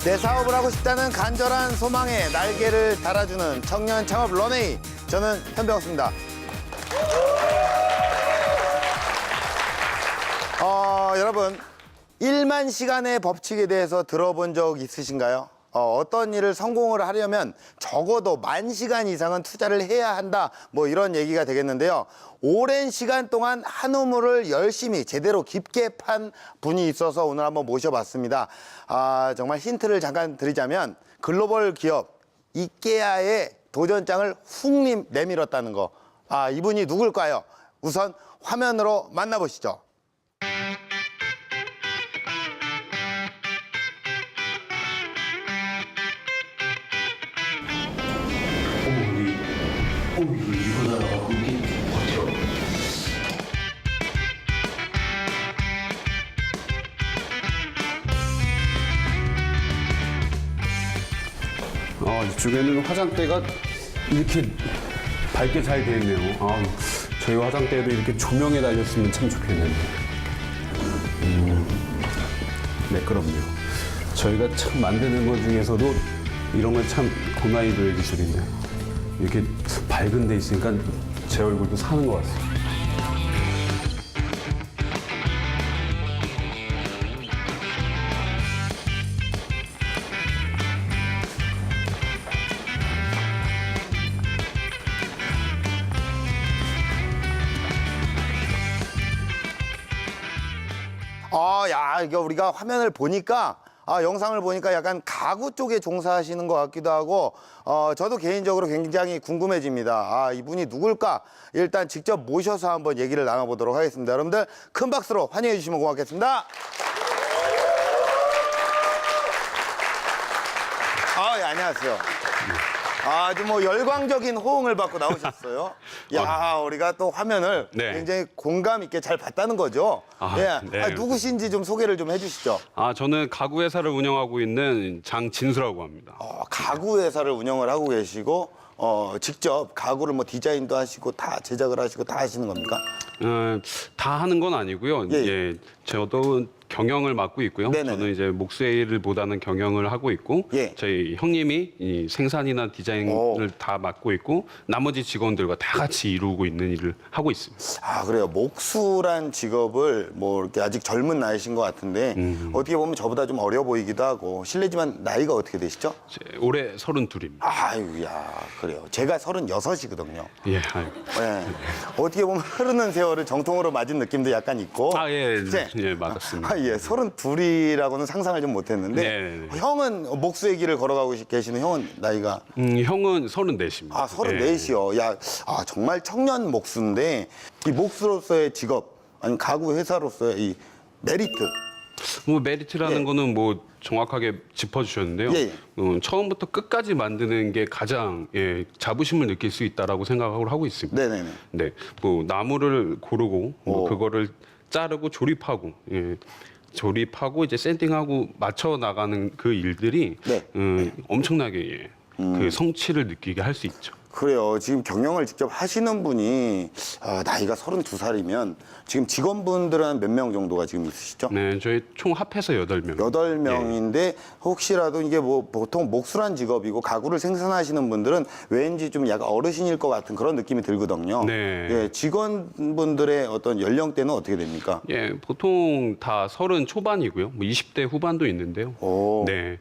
내 사업을 하고 싶다는 간절한 소망에 날개를 달아주는 청년 창업 런웨이. 저는 현병수입니다. 여러분, 1만 시간의 법칙에 대해서 들어본 적 있으신가요? 어떤 일을 성공을 하려면 적어도 10,000시간 이상은 투자를 해야 한다. 뭐 이런 얘기가 되겠는데요. 오랜 시간 동안 한 우물을 열심히 제대로 깊게 판 분이 있어서 오늘 한번 모셔봤습니다. 정말 힌트를 잠깐 드리자면 글로벌 기업 이케아의 도전장을 훅 내밀었다는 거. 이분이 누굴까요? 우선 화면으로 만나보시죠. 이거 나라가 그게 버텨. 이쪽에는 화장대가 이렇게 밝게 잘 되어 있네요. 저희 화장대도 이렇게 조명에 달렸으면 참 좋겠는데. 네, 그럼요. 저희가 참 만드는 것 중에서도 이런 건 참 고난이도의 기술이네요. 이렇게 밝은 데 있으니까 제 얼굴도 사는 것 같습니다. 이게 우리가 화면을 보니까 영상을 보니까 약간 가구 쪽에 종사하시는 것 같기도 하고 저도 개인적으로 굉장히 궁금해집니다. 이분이 누굴까? 일단 직접 모셔서 한번 얘기를 나눠보도록 하겠습니다. 여러분들 큰 박수로 환영해 주시면 고맙겠습니다. 예, 안녕하세요. 아주 뭐 열광적인 호응을 받고 나오셨어요. 우리가 또 화면을 네. 굉장히 공감 있게 잘 봤다는 거죠. 네. 누구신지 좀 소개를 좀 해주시죠. 저는 가구 회사를 운영하고 있는 장진수라고 합니다. 가구 회사를 운영을 하고 계시고 직접 가구를 뭐 디자인도 하시고 다 제작을 하시고 다 하시는 겁니까? 다 하는 건 아니고요. 예. 저도 경영을 맡고 있고요. 네네네. 저는 이제 목수일보다는 경영을 하고 있고, 예. 저희 형님이 이 생산이나 디자인을 다 맡고 있고, 나머지 직원들과 다 같이 이루고 있는 일을 하고 있습니다. 그래요. 목수란 직업을 뭐 이렇게 아직 젊은 나이신 것 같은데 어떻게 보면 저보다 좀 어려 보이기도 하고 실례지만 나이가 어떻게 되시죠? 올해 32입니다. 그래요. 제가 36이거든요. 예, 어떻게 보면 흐르는 세월을 정통으로 맞은 느낌도 약간 있고. 예, 맞았습니다. 32이라고는 상상을 좀 못했는데. 네. 형은 목수의 길을 걸어가고 계시는 형은 나이가? 형은 34입니다. 34이요. 정말 청년 목수인데 이 목수로서의 직업, 아니 가구 회사로서의 이 메리트. 메리트라는 거는 뭐 정확하게 짚어주셨는데요. 예. 처음부터 끝까지 만드는 게 가장 자부심을 느낄 수 있다라고 생각을 하고 있습니다. 네네네. 네, 뭐 나무를 고르고 그거를 자르고 조립하고 이제 샌딩하고 맞춰 나가는 그 일들이 네. 엄청나게 그 성취를 느끼게 할 수 있죠. 그래요. 지금 경영을 직접 하시는 분이 나이가 32살이면 지금 직원분들은 몇 명 정도가 지금 있으시죠? 네, 저희 총 합해서 8명. 8명인데 혹시라도 이게 뭐 보통 목수란 직업이고 가구를 생산하시는 분들은 왠지 좀 약간 어르신일 것 같은 그런 느낌이 들거든요. 네. 직원분들의 어떤 연령대는 어떻게 됩니까? 보통 다 30 초반이고요. 뭐 20대 후반도 있는데요. 네.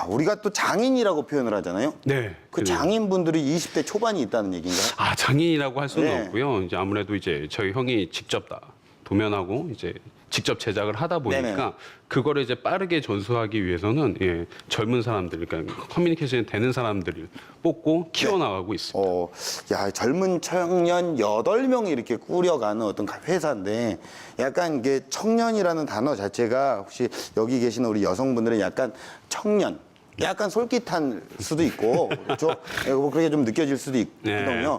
우리가 또 장인이라고 표현을 하잖아요. 네. 그 장인분들이 20대 초반이 있다는 얘기인가요? 장인이라고 할 수는 네. 없고요. 이제 아무래도 이제 저희 형이 직접 다 도면하고 이제 직접 제작을 하다 보니까 네네. 그거를 이제 빠르게 전수하기 위해서는 젊은 사람들, 그러니까 커뮤니케이션이 되는 사람들을 뽑고 키워나가고 있습니다. 젊은 청년 8명이 이렇게 꾸려가는 어떤 회사인데 약간 이게 청년이라는 단어 자체가 혹시 여기 계시는 우리 여성분들은 약간 청년, 약간 솔깃할 수도 있고 그렇죠? 그렇게 좀 느껴질 수도 있거든요.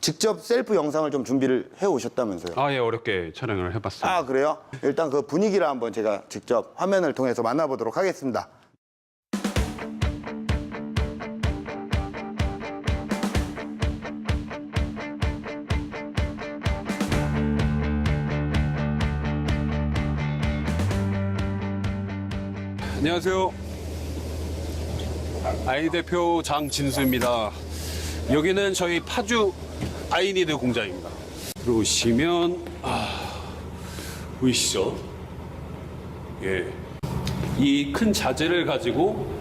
직접 셀프 영상을 좀 준비를 해 오셨다면서요? 어렵게 촬영을 해봤습니다. 그래요? 일단 그 분위기를 한번 제가 직접 화면을 통해서 만나보도록 하겠습니다. 안녕하세요. 아이 대표 장진수입니다. 여기는 저희 파주 아이니드 공장입니다. 들어오시면 보이시죠? 예, 이 큰 자재를 가지고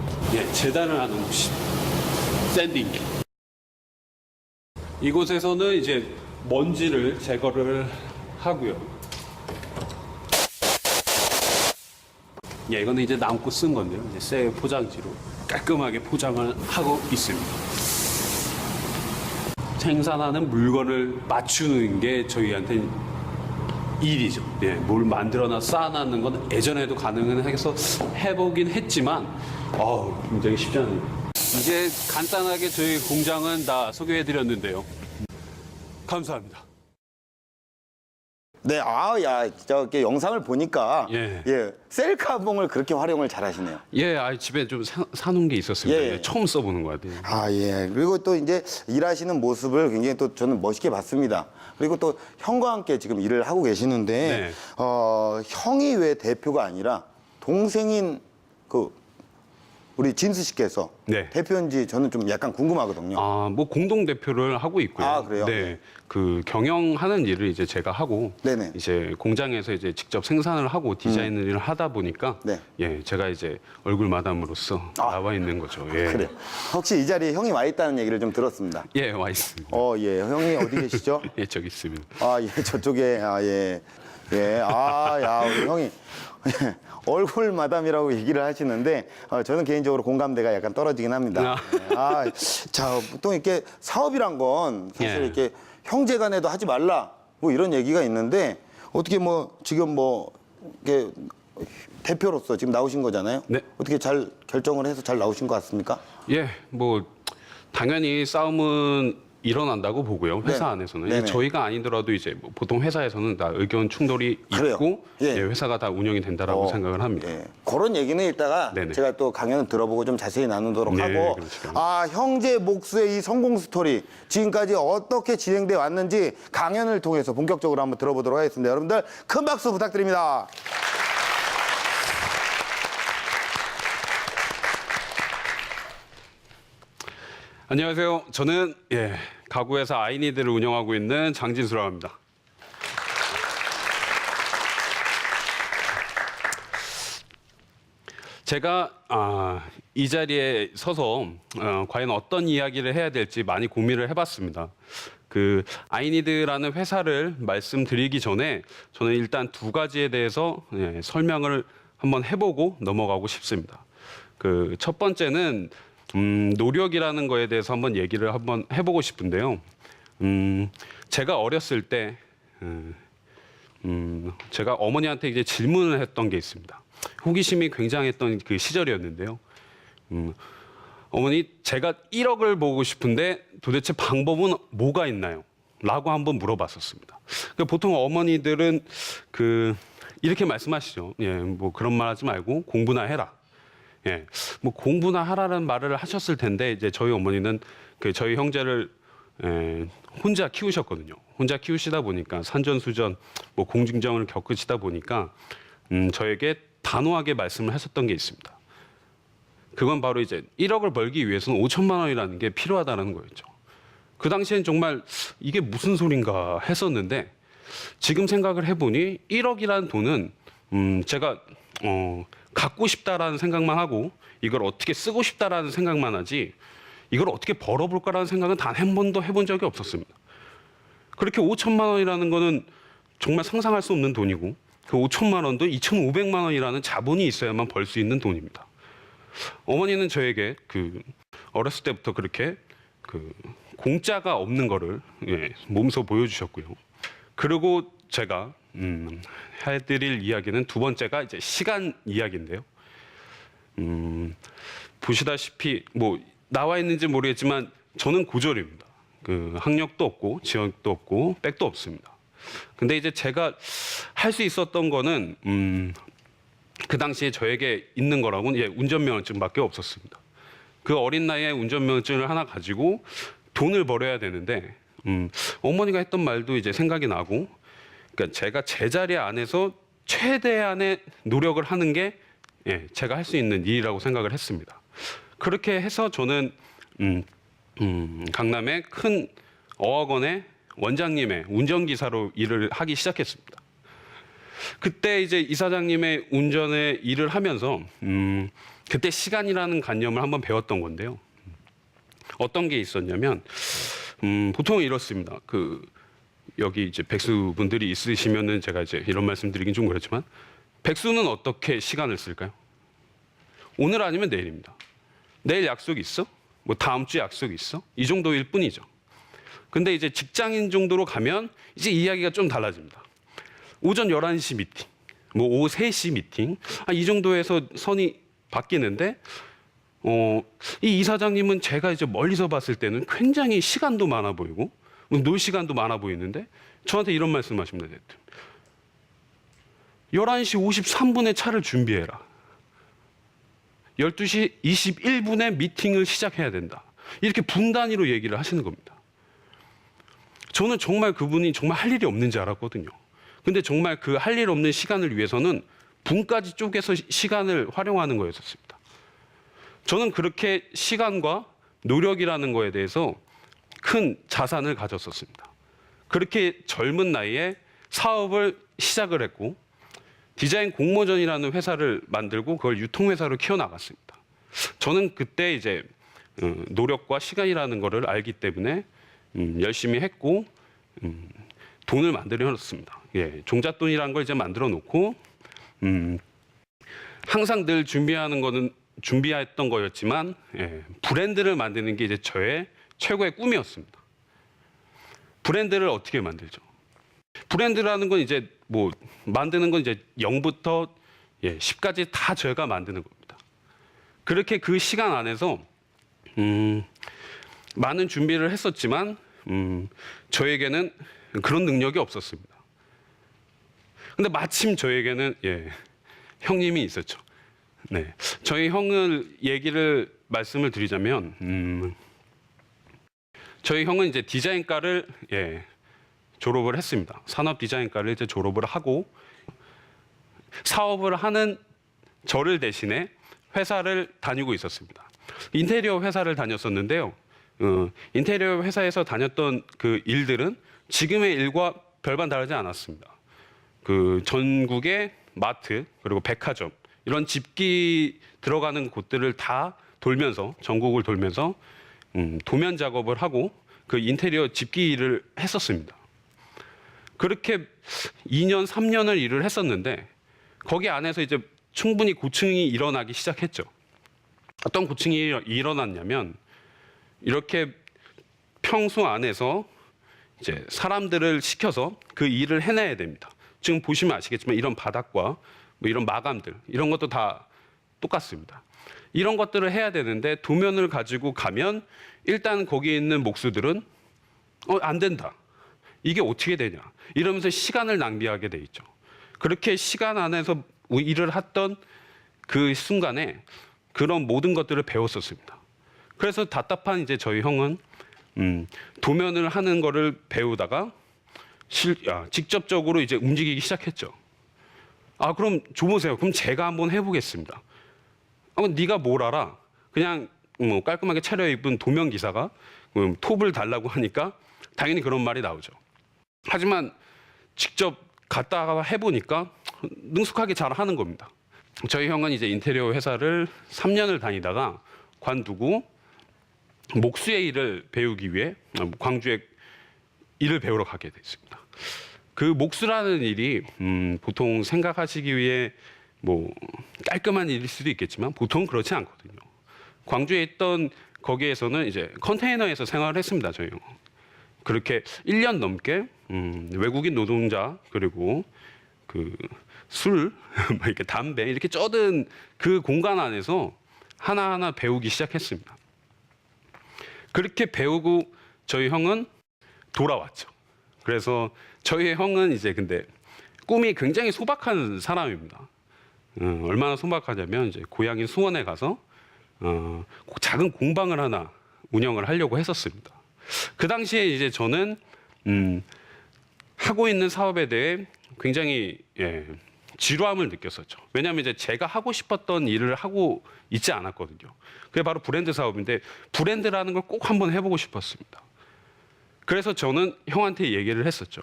재단을 하는 곳입니다. 샌딩. 이곳에서는 이제 먼지를 제거를 하고요. 이거는 이제 남고 쓴 건데요. 이제 새 포장지로 깔끔하게 포장을 하고 있습니다. 생산하는 물건을 맞추는 게 저희한테 일이죠. 뭘 만들어나 쌓아놨는 건 예전에도 가능은 해서 해보긴 했지만 굉장히 쉽지 않아요. 이제 간단하게 저희 공장은 다 소개해드렸는데요. 감사합니다. 네, 저렇게 영상을 보니까 셀카봉을 그렇게 활용을 잘 하시네요. 집에 좀 사놓은 게 있었습니다. 처음 써보는 것 같아요. 그리고 또 이제 일하시는 모습을 굉장히 또 저는 멋있게 봤습니다. 그리고 또 형과 함께 지금 일을 하고 계시는데, 형이 왜 대표가 아니라 동생인 우리 진수 씨께서 대표인지 저는 좀 약간 궁금하거든요. 뭐 공동 대표를 하고 있고요. 그래요? 네, 그 경영하는 일을 이제 제가 하고, 네네. 이제 공장에서 이제 직접 생산을 하고 디자인을 일을 하다 보니까, 제가 이제 얼굴 마담으로서 나와 있는 거죠. 그래요. 혹시 이 자리에 형이 와 있다는 얘기를 좀 들었습니다. 와 있습니다. 형이 어디 계시죠? 저기 있습니다. 저쪽에, 우리 형이. 얼굴 마담이라고 얘기를 하시는데 저는 개인적으로 공감대가 약간 떨어지긴 합니다. 자, 보통 이렇게 사업이란 건 사실 이렇게 형제간에도 하지 말라 뭐 이런 얘기가 있는데 어떻게 지금 이렇게 대표로서 지금 나오신 거잖아요. 어떻게 잘 결정을 해서 잘 나오신 것 같습니까? 당연히 싸움은 일어난다고 보고요. 회사 안에서는 저희가 아니더라도 이제 보통 회사에서는 다 의견 충돌이 있고 회사가 다 운영이 된다라고 생각을 합니다. 그런 얘기는 이따가 제가 또 강연을 들어보고 좀 자세히 나누도록 하고 형제 목수의 이 성공 스토리 지금까지 어떻게 진행돼 왔는지 강연을 통해서 본격적으로 한번 들어보도록 하겠습니다. 여러분들 큰 박수 부탁드립니다. 안녕하세요. 저는 가구회사 아이니드를 운영하고 있는 장진수라고 합니다. 제가 이 자리에 서서 과연 어떤 이야기를 해야 될지 많이 고민을 해봤습니다. 그 아이니드라는 회사를 말씀드리기 전에 저는 일단 두 가지에 대해서 설명을 한번 해보고 넘어가고 싶습니다. 그 첫 번째는 노력이라는 거에 대해서 한번 얘기를 한번 해보고 싶은데요. 제가 어렸을 때 제가 어머니한테 이제 질문을 했던 게 있습니다. 호기심이 굉장했던 그 시절이었는데요. 어머니, 제가 1억을 모으고 싶은데 도대체 방법은 뭐가 있나요? 라고 한번 물어봤었습니다. 보통 어머니들은 이렇게 말씀하시죠. 뭐 그런 말 하지 말고 공부나 해라. 뭐 공부나 하라는 말을 하셨을 텐데 이제 저희 어머니는 저희 형제를 혼자 키우셨거든요. 혼자 키우시다 보니까 산전수전, 뭐 공중정을 겪으시다 보니까 저에게 단호하게 말씀을 하셨던 게 있습니다. 그건 바로 이제 1억을 벌기 위해서는 5천만 원이라는 게 필요하다는 거였죠. 그 당시엔 정말 이게 무슨 소린가 했었는데 지금 생각을 해보니 1억이라는 돈은 제가 갖고 싶다라는 생각만 하고 이걸 어떻게 쓰고 싶다라는 생각만 하지 이걸 어떻게 벌어볼까라는 생각은 단 한 번도 해본 적이 없었습니다. 그렇게 5천만 원이라는 거는 정말 상상할 수 없는 돈이고 그 5천만 원도 2,500만 원이라는 자본이 있어야만 벌 수 있는 돈입니다. 어머니는 저에게 어렸을 때부터 그렇게 공짜가 없는 거를 몸소 보여주셨고요. 그리고 제가 해드릴 이야기는 두 번째가 이제 시간 이야기인데요. 보시다시피 뭐 나와 있는지 모르겠지만 저는 고졸입니다. 학력도 없고 지원도 없고 백도 없습니다. 근데 이제 제가 할 수 있었던 거는 그 당시에 저에게 있는 거라고는 운전면허증밖에 없었습니다. 그 어린 나이에 운전면허증을 하나 가지고 돈을 벌어야 되는데 어머니가 했던 말도 이제 생각이 나고, 그러니까 제가 제자리 안에서 최대한의 노력을 하는 게 제가 할 수 있는 일이라고 생각을 했습니다. 그렇게 해서 저는 강남의 큰 어학원의 원장님의 운전기사로 일을 하기 시작했습니다. 그때 이제 이사장님의 운전에 일을 하면서 그때 시간이라는 관념을 한번 배웠던 건데요. 어떤 게 있었냐면 보통 이렇습니다. 여기 이제 백수분들이 있으시면은 제가 이제 이런 말씀드리긴 좀 그렇지만 백수는 어떻게 시간을 쓸까요? 오늘 아니면 내일입니다. 내일 약속 있어? 뭐 다음 주 약속 있어? 이 정도일 뿐이죠. 근데 이제 직장인 정도로 가면 이제 이야기가 좀 달라집니다. 오전 11시 미팅, 뭐 오후 3시 미팅, 이 정도에서 선이 바뀌는데, 이 이사장님은 제가 이제 멀리서 봤을 때는 굉장히 시간도 많아 보이고, 놀 시간도 많아 보이는데, 저한테 이런 말씀 하십니다. 11시 53분에 차를 준비해라. 12시 21분에 미팅을 시작해야 된다. 이렇게 분 단위로 얘기를 하시는 겁니다. 저는 정말 그분이 정말 할 일이 없는지 알았거든요. 근데 정말 그 할 일 없는 시간을 위해서는 분까지 쪼개서 시간을 활용하는 거였습니다. 저는 그렇게 시간과 노력이라는 거에 대해서 큰 자산을 가졌었습니다. 그렇게 젊은 나이에 사업을 시작을 했고 디자인 공모전이라는 회사를 만들고 그걸 유통회사로 키워나갔습니다. 저는 그때 이제 노력과 시간이라는 거를 알기 때문에 열심히 했고 돈을 만들어냈습니다. 종잣돈이라는 걸 이제 만들어 놓고 항상 늘 준비했던 거였지만 브랜드를 만드는 게 이제 저의 최고의 꿈이었습니다. 브랜드를 어떻게 만들죠? 브랜드라는 건 이제 뭐 만드는 건 이제 0부터 10까지 다 저희가 만드는 겁니다. 그렇게 그 시간 안에서 많은 준비를 했었지만 저에게는 그런 능력이 없었습니다. 근데 마침 저에게는 형님이 있었죠. 네, 저희 형을 말씀을 드리자면 저희 형은 이제 디자인과를 졸업을 했습니다. 산업 디자인과를 이제 졸업을 하고 사업을 하는 저를 대신에 회사를 다니고 있었습니다. 인테리어 회사를 다녔었는데요. 인테리어 회사에서 다녔던 그 일들은 지금의 일과 별반 다르지 않았습니다. 그 전국의 마트 그리고 백화점 이런 집기 들어가는 곳들을 다 돌면서 전국을 돌면서 도면 작업을 하고 그 인테리어 집기 일을 했었습니다. 그렇게 2년, 3년을 일을 했었는데 거기 안에서 이제 충분히 고충이 일어나기 시작했죠. 어떤 고충이 일어났냐면 이렇게 평소 안에서 이제 사람들을 시켜서 그 일을 해내야 됩니다. 지금 보시면 아시겠지만 이런 바닥과 뭐 이런 마감들 이런 것도 다 똑같습니다. 이런 것들을 해야 되는데 도면을 가지고 가면 일단 거기에 있는 목수들은 안 된다. 이게 어떻게 되냐. 이러면서 시간을 낭비하게 돼 있죠. 그렇게 시간 안에서 일을 했던 그 순간에 그런 모든 것들을 배웠었습니다. 그래서 답답한 이제 저희 형은 도면을 하는 거를 배우다가 직접적으로 이제 움직이기 시작했죠. 그럼 줘보세요. 그럼 제가 한번 해보겠습니다. 네가 뭘 알아? 그냥 뭐 깔끔하게 차려입은 도면 기사가 톱을 달라고 하니까 당연히 그런 말이 나오죠. 하지만 직접 갔다가 해보니까 능숙하게 잘 하는 겁니다. 저희 형은 이제 인테리어 회사를 3년을 다니다가 관두고 목수의 일을 배우기 위해 광주에 일을 배우러 가게 됐습니다. 그 목수라는 일이 보통 생각하시기 위해 뭐 깔끔한 일일 수도 있겠지만 보통 그렇지 않거든요. 광주에 있던 거기에서는 이제 컨테이너에서 생활을 했습니다. 저희 형은. 그렇게 1년 넘게 외국인 노동자 그리고 그 술, 이렇게 담배 이렇게 쩌든 그 공간 안에서 하나하나 배우기 시작했습니다. 그렇게 배우고 저희 형은 돌아왔죠. 그래서 저희 형은 이제 근데 꿈이 굉장히 소박한 사람입니다. 얼마나 소박하냐면 이제 고향인 수원에 가서 작은 공방을 하나 운영을 하려고 했었습니다. 그 당시에 이제 저는 하고 있는 사업에 대해 굉장히 지루함을 느꼈었죠. 왜냐하면 이제 제가 하고 싶었던 일을 하고 있지 않았거든요. 그게 바로 브랜드 사업인데 브랜드라는 걸 꼭 한번 해보고 싶었습니다. 그래서 저는 형한테 얘기를 했었죠.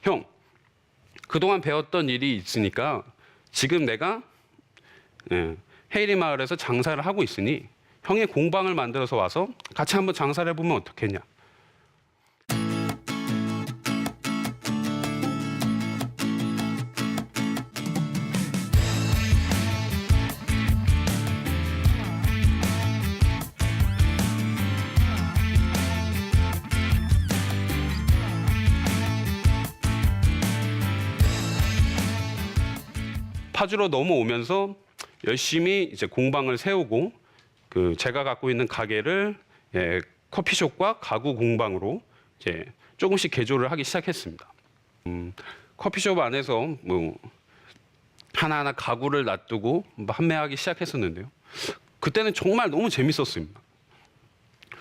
형, 그동안 배웠던 일이 있으니까 지금 내가 헤이리 마을에서 장사를 하고 있으니 형의 공방을 만들어서 와서 같이 한번 장사를 해보면 어떻겠냐. 파주로 넘어오면서 열심히 이제 공방을 세우고 그 제가 갖고 있는 가게를 커피숍과 가구 공방으로 이제 조금씩 개조를 하기 시작했습니다. 커피숍 안에서 뭐 하나하나 가구를 놔두고 판매하기 시작했었는데요. 그때는 정말 너무 재밌었습니다.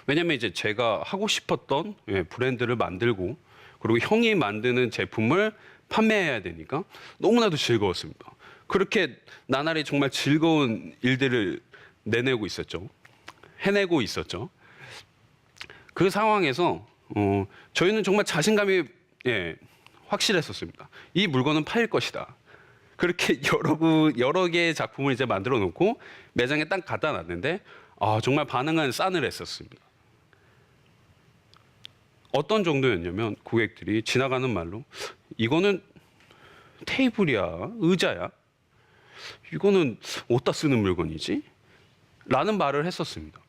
왜냐면 이제 제가 하고 싶었던 브랜드를 만들고 그리고 형이 만드는 제품을 판매해야 되니까 너무나도 즐거웠습니다. 그렇게 나날이 정말 즐거운 일들을 내내고 있었죠. 해내고 있었죠. 그 상황에서 저희는 정말 자신감이 확실했었습니다. 이 물건은 팔릴 것이다. 그렇게 여러 개의 작품을 이제 만들어 놓고 매장에 딱 갖다 놨는데 정말 반응은 싸늘했었습니다. 어떤 정도였냐면 고객들이 지나가는 말로 이거는 테이블이야, 의자야. 이거는 어디다 쓰는 물건이지? 라는 말을 했었습니다.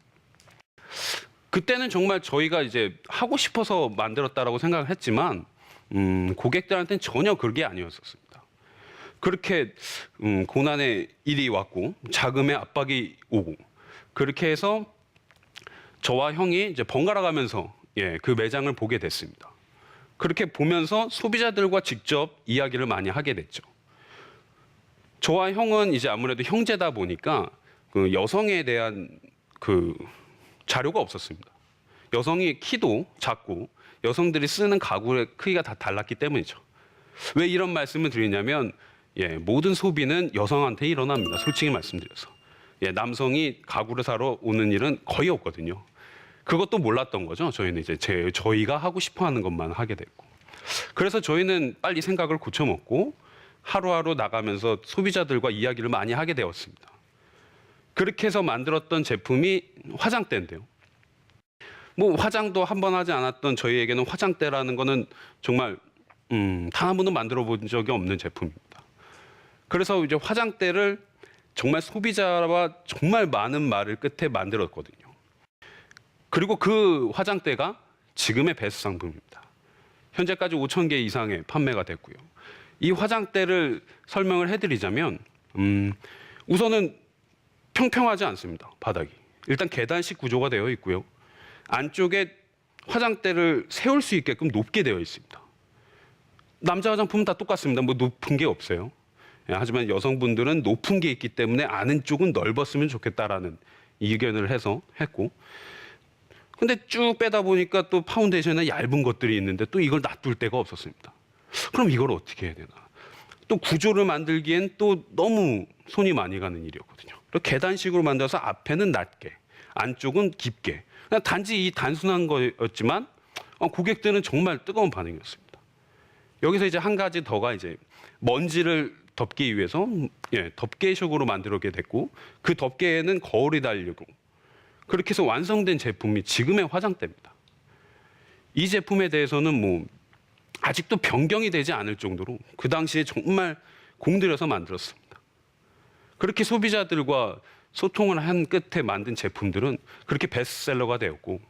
그때는 정말 저희가 이제 하고 싶어서 만들었다라고 생각을 했지만 고객들한테는 전혀 그게 아니었었습니다. 그렇게 고난의 일이 왔고 자금의 압박이 오고 그렇게 해서 저와 형이 이제 번갈아 가면서 그 매장을 보게 됐습니다. 그렇게 보면서 소비자들과 직접 이야기를 많이 하게 됐죠. 저와 형은 이제 아무래도 형제다 보니까 그 여성에 대한 그 자료가 없었습니다. 여성이 키도 작고 여성들이 쓰는 가구의 크기가 다 달랐기 때문이죠. 왜 이런 말씀을 드리냐면 모든 소비는 여성한테 일어납니다. 솔직히 말씀드려서. 남성이 가구를 사러 오는 일은 거의 없거든요. 그것도 몰랐던 거죠. 저희는 이제 저희가 하고 싶어 하는 것만 하게 됐고. 그래서 저희는 빨리 생각을 고쳐먹고 하루하루 나가면서 소비자들과 이야기를 많이 하게 되었습니다. 그렇게 해서 만들었던 제품이 화장대인데요. 뭐 화장도 한 번 하지 않았던 저희에게는 화장대라는 거는 정말 단 한 번도 만들어 본 적이 없는 제품입니다. 그래서 이제 화장대를 정말 소비자와 정말 많은 말을 끝에 만들었거든요. 그리고 그 화장대가 지금의 베스트 상품입니다. 현재까지 5,000개 이상의 판매가 됐고요. 이 화장대를 설명을 해드리자면 우선은 평평하지 않습니다. 바닥이. 일단 계단식 구조가 되어 있고요. 안쪽에 화장대를 세울 수 있게끔 높게 되어 있습니다. 남자 화장품은 다 똑같습니다. 뭐 높은 게 없어요. 하지만 여성분들은 높은 게 있기 때문에 아는 쪽은 넓었으면 좋겠다라는 의견을 해서 했고 근데 쭉 빼다 보니까 또 파운데이션에 얇은 것들이 있는데 또 이걸 놔둘 데가 없었습니다. 그럼 이걸 어떻게 해야 되나? 또 구조를 만들기엔 또 너무 손이 많이 가는 일이었거든요. 계단식으로 만들어서 앞에는 낮게, 안쪽은 깊게. 그냥 단지 이 단순한 거였지만 고객들은 정말 뜨거운 반응이었습니다. 여기서 이제 한 가지 더가 이제 먼지를 덮기 위해서 덮개식으로 만들게 됐고 그 덮개에는 거울이 달리고 그렇게 해서 완성된 제품이 지금의 화장대입니다. 이 제품에 대해서는 뭐 아직도 변경이 되지 않을 정도로 그 당시에 정말 공들여서 만들었습니다. 그렇게 소비자들과 소통을 한 끝에 만든 제품들은 그렇게 베스트셀러가 되었고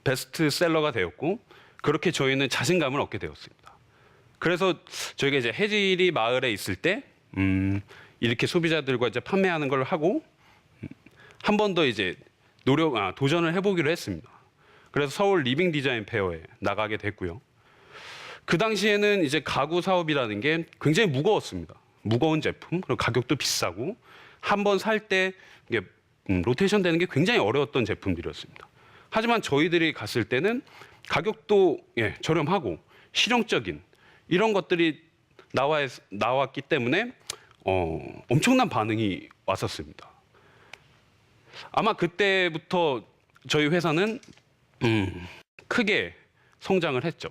베스트셀러가 되었고 그렇게 저희는 자신감을 얻게 되었습니다. 그래서 저희가 이제 해질이 마을에 있을 때 이렇게 소비자들과 이제 판매하는 걸 하고 한 번 더 이제 도전을 해보기로 했습니다. 그래서 서울 리빙 디자인 페어에 나가게 됐고요. 그 당시에는 이제 가구 사업이라는 게 굉장히 무거웠습니다. 무거운 제품, 그리고 가격도 비싸고 한 번 살 때 이게 로테이션 되는 게 굉장히 어려웠던 제품들이었습니다. 하지만 저희들이 갔을 때는 가격도 저렴하고 실용적인 이런 것들이 나왔기 때문에 엄청난 반응이 왔었습니다. 아마 그때부터 저희 회사는 크게 성장을 했죠.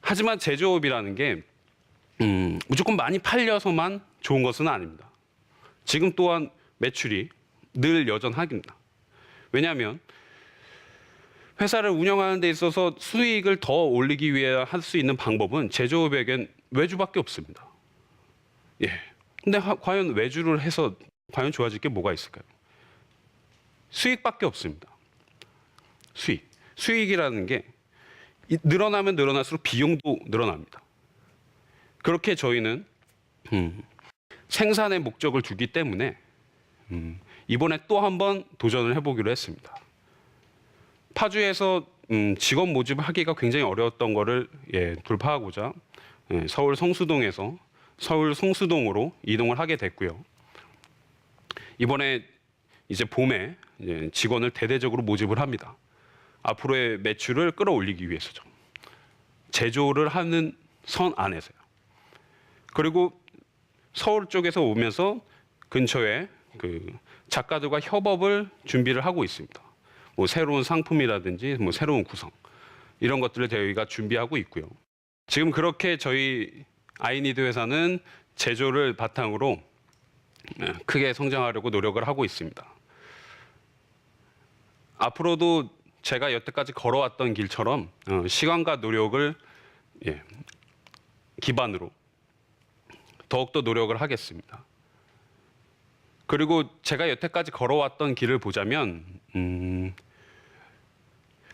하지만 제조업이라는 게 무조건 많이 팔려서만 좋은 것은 아닙니다. 지금 또한 매출이 늘 여전합니다. 왜냐하면 회사를 운영하는 데 있어서 수익을 더 올리기 위해 할 수 있는 방법은 제조업에겐 외주밖에 없습니다. 예. 근데 과연 외주를 해서 과연 좋아질 게 뭐가 있을까요? 수익밖에 없습니다. 수익이라는 게 늘어나면 늘어날수록 비용도 늘어납니다. 그렇게 저희는 생산의 목적을 두기 때문에 이번에 또 한 번 도전을 해보기로 했습니다. 파주에서 직원 모집을 하기가 굉장히 어려웠던 거를 돌파하고자 서울 성수동으로 이동을 하게 됐고요. 이번에 이제 봄에 직원을 대대적으로 모집을 합니다. 앞으로의 매출을 끌어올리기 위해서죠. 제조를 하는 선 안에서요. 그리고 서울 쪽에서 오면서 근처에 그 작가들과 협업을 준비를 하고 있습니다. 뭐 새로운 상품이라든지 뭐 새로운 구성 이런 것들을 저희가 준비하고 있고요. 지금 그렇게 저희 아이니드 회사는 제조를 바탕으로 크게 성장하려고 노력을 하고 있습니다. 앞으로도 제가 여태까지 걸어왔던 길처럼 시간과 노력을 기반으로 더욱더 노력을 하겠습니다. 그리고 제가 여태까지 걸어왔던 길을 보자면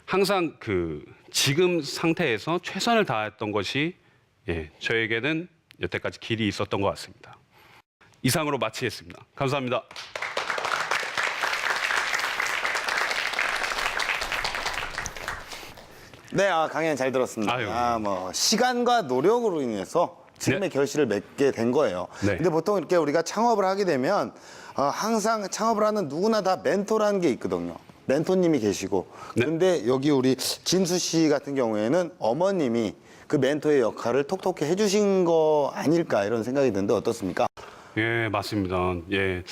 항상 그 지금 상태에서 최선을 다했던 것이 저에게는 여태까지 길이 있었던 것 같습니다. 이상으로 마치겠습니다. 감사합니다. 네, 강연 잘 들었습니다. 아유. 뭐 시간과 노력으로 인해서 지금의 결실을 맺게 된 거예요. 네. 근데 보통 이렇게 우리가 창업을 하게 되면 항상 창업을 하는 누구나 다 멘토라는 게 있거든요. 멘토님이 계시고. 네. 근데 여기 우리 진수 씨 같은 경우에는 어머님이 그 멘토의 역할을 톡톡히 해주신 거 아닐까 이런 생각이 드는데 어떻습니까? 예, 맞습니다. 예,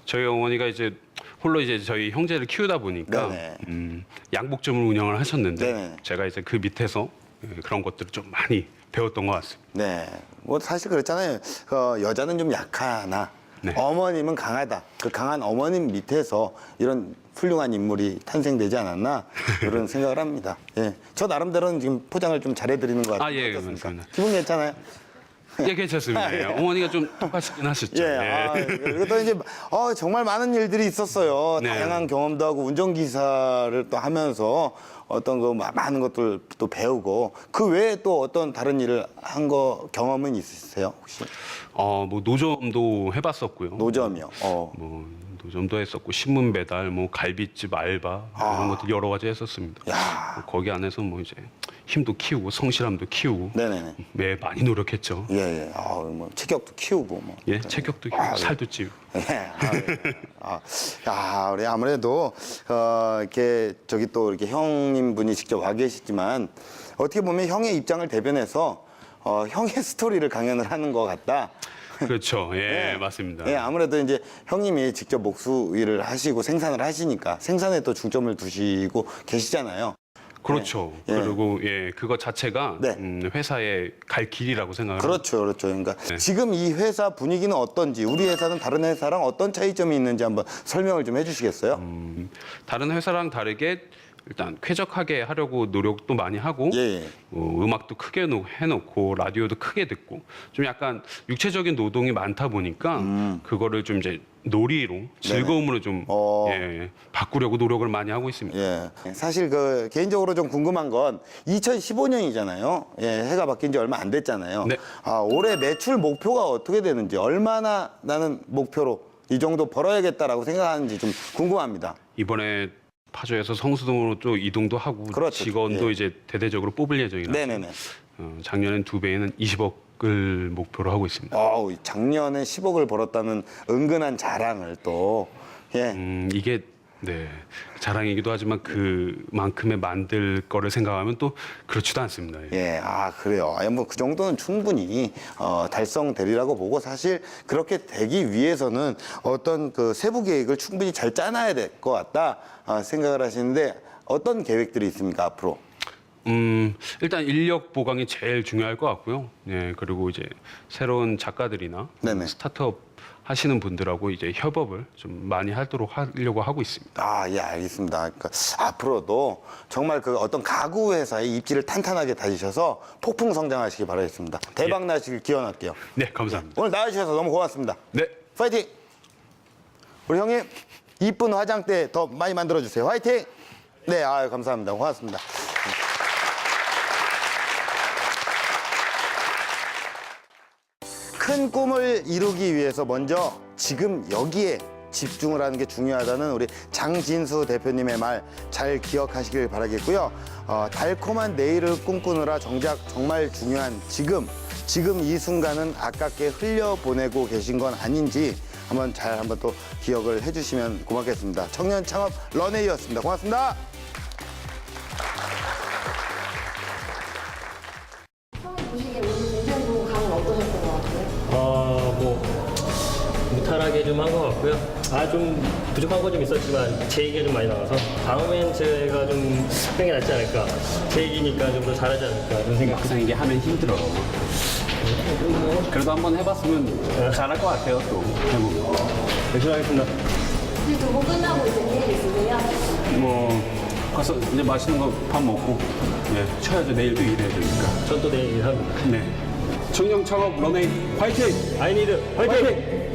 저희 어머니가 이제 홀로 이제 저희 형제를 키우다 보니까 네네. 양복점을 운영을 하셨는데 네네. 제가 이제 그 밑에서 그런 것들을 좀 많이 배웠던 것 같습니다. 네. 뭐 사실 그렇잖아요. 여자는 좀 약하나 네. 어머님은 강하다. 그 강한 어머님 밑에서 이런 훌륭한 인물이 탄생되지 않았나 이런 생각을 합니다. 예. 저 나름대로는 지금 포장을 좀 잘해드리는 것 같아요. 예, 어떻습니까? 맞습니다. 기분 괜찮아요? 예, 괜찮습니다. 예, 어머니가 좀 똑같긴 하셨죠. 예. 그리고 또 이제 정말 많은 일들이 있었어요. 네. 다양한 경험도 하고 운전기사를 또 하면서 어떤 그 많은 것들 또 배우고 그 외에 또 어떤 다른 일을 한 거 경험은 있으세요 혹시? 뭐 노점도 해봤었고요. 노점이요. 뭐 노점도 했었고 신문 배달, 뭐 갈비집 알바 이런 것들 여러 가지 했었습니다. 야. 거기 안에서 뭐 이제 힘도 키우고 성실함도 키우고 네네네. 매 많이 노력했죠. 예. 뭐 체격도 키우고 뭐. 예, 체격도 키우고 살도 찌고. 우리 아무래도 이렇게 저기 또 이렇게 형님 분이 직접 와 계시지만 어떻게 보면 형의 입장을 대변해서 형의 스토리를 강연을 하는 것 같다. 그렇죠. 예, 네. 맞습니다. 예, 아무래도 이제 형님이 직접 목수 일을 하시고 생산을 하시니까 생산에 또 중점을 두시고 계시잖아요. 그렇죠. 예. 그리고 그거 자체가 네. 회사의 갈 길이라고 생각합니다. 그렇죠. 그러니까 네. 지금 이 회사 분위기는 어떤지, 우리 회사는 다른 회사랑 어떤 차이점이 있는지 한번 설명을 좀 해주시겠어요? 다른 회사랑 다르게 일단 쾌적하게 하려고 노력도 많이 하고 예. 음악도 크게 해놓고 라디오도 크게 듣고 좀 약간 육체적인 노동이 많다 보니까 그거를 좀 이제 놀이로 즐거움으로 좀 바꾸려고 노력을 많이 하고 있습니다. 예. 사실 그 개인적으로 좀 궁금한 건 2015년이잖아요. 예, 해가 바뀐 지 얼마 안 됐잖아요. 네. 올해 매출 목표가 어떻게 되는지, 얼마나 나는 목표로 이 정도 벌어야겠다라고 생각하는지 좀 궁금합니다. 이번에 파주에서 성수동으로 또 이동도 하고 그렇죠. 직원도 예. 이제 대대적으로 뽑을 예정이라 네네네. 작년엔 2배에는 20억을 목표로 하고 있습니다. 작년에 10억을 벌었다는 은근한 자랑을 또 예. 이게 네 자랑이기도 하지만 그만큼의 만들 거를 생각하면 또 그렇지도 않습니다. 예. 예, 그래요. 뭐 그 정도는 충분히 달성되리라고 보고 사실 그렇게 되기 위해서는 어떤 그 세부 계획을 충분히 잘 짜놔야 될 것 같다 생각을 하시는데 어떤 계획들이 있습니까 앞으로? 일단 인력 보강이 제일 중요할 것 같고요. 예, 그리고 이제 새로운 작가들이나 네네. 스타트업 하시는 분들하고 이제 협업을 좀 많이 하려고 하고 있습니다. 예, 알겠습니다. 그러니까 앞으로도 정말 그 어떤 가구 회사의 입지를 탄탄하게 다지셔서 폭풍 성장하시기 바라겠습니다. 대박 나시길 기원할게요. 네, 감사합니다. 오늘 나와주셔서 너무 고맙습니다. 네. 파이팅! 우리 형님, 이쁜 화장대 더 많이 만들어주세요. 화이팅! 네, 감사합니다. 고맙습니다. 큰 꿈을 이루기 위해서 먼저 지금 여기에 집중을 하는 게 중요하다는 우리 장진수 대표님의 말 잘 기억하시길 바라겠고요. 달콤한 내일을 꿈꾸느라 정작 정말 중요한 지금 이 순간은 아깝게 흘려보내고 계신 건 아닌지 한번 또 기억을 해주시면 고맙겠습니다. 청년 창업 런웨이였습니다. 고맙습니다. 처음 보시기에 오늘 인생도 강은 어떠셨던 것 같아요? 무탈하게 좀 한 것 같고요. 좀 부족한 거 좀 있었지만 제 얘기가 좀 많이 나와서 다음엔 제가 좀 하는 게 낫지 않을까. 제 얘기니까 좀 더 잘하지 않을까 이런 생각. 막상 이게 하면 힘들어. 그래도 한번 해봤으면 잘할 것 같아요. 또 해보면. 열심히 하겠습니다. 오늘 두분 끝나고 이제 계획 있으세요? 가서 이제 맛있는 거 밥 먹고 쉬어야죠. 내일도 일해야 되니까. 전 또 내일 일합니다. 네. 청년 창업 런웨이 화이팅! 아이니드 화이팅!